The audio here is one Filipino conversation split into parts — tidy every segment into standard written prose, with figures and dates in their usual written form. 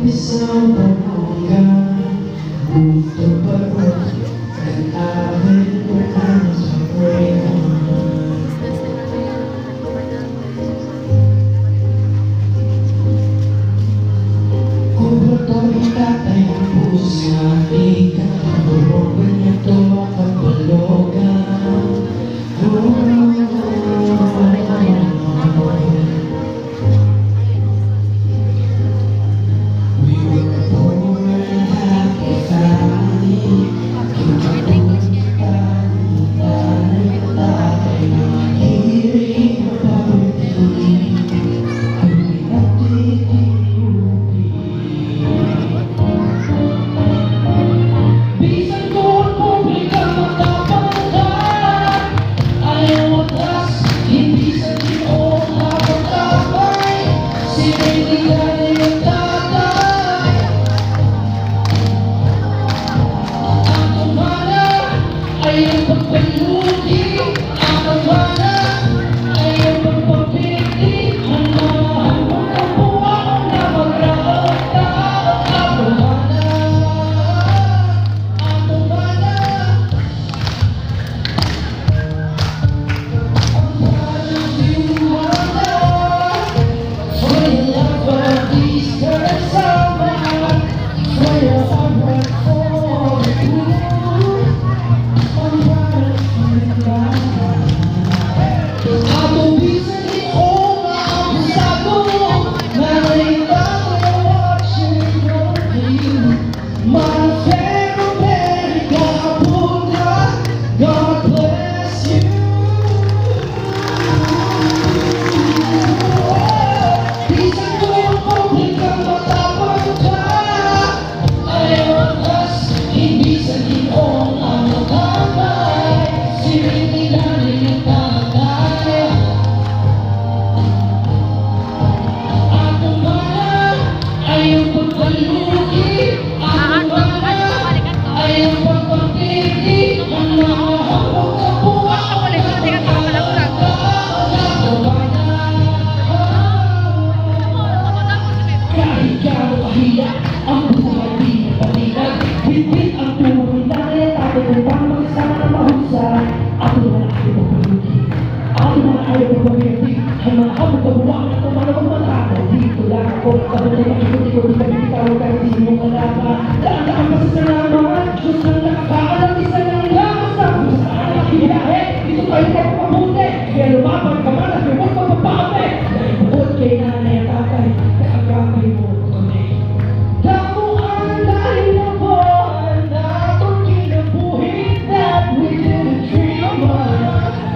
Isang pamangga Gusto pa rin Kantawin ko lang sa brain Kung ba't ang itatay ang puso sa ika Bumoban niya to kapalogan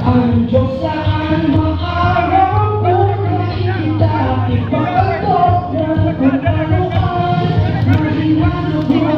Ang Diyos saan maaraw ko na kita ipatok na kung ano ang mahinalo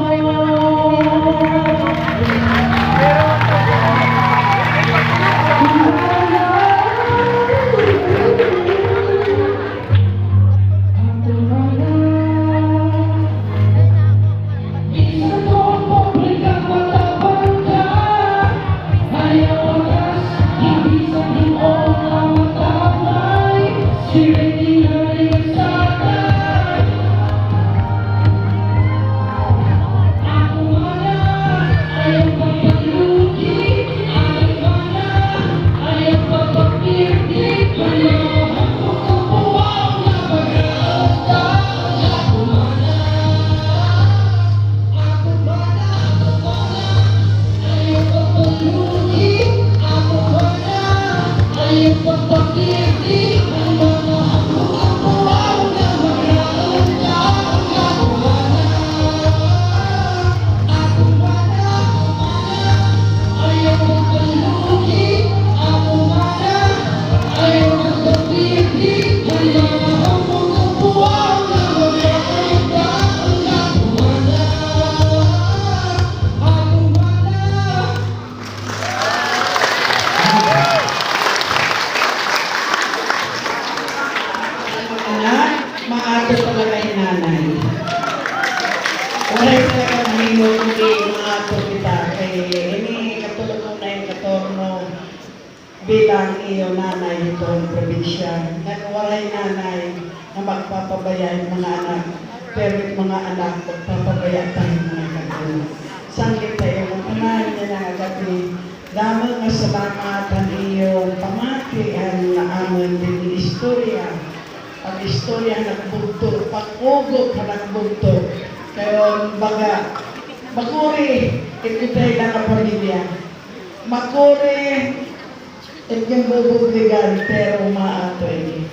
bilang iyo nanay itong probinsya. Nagwaray nanay na magpapabayay mga anak, pero yung mga anak magpapabaya tayo mga kagawa. Sangkit tayo ng panay niya na gabi. Lamang nga salamatan iyong pamatian na amon din istorya. Ang istorya nagbugto, pag-ugo ka nagbugto. Kaya baga, makuri, ikutay lang ang pamilya. Makuri, inyong bubugligan, pero maato ini.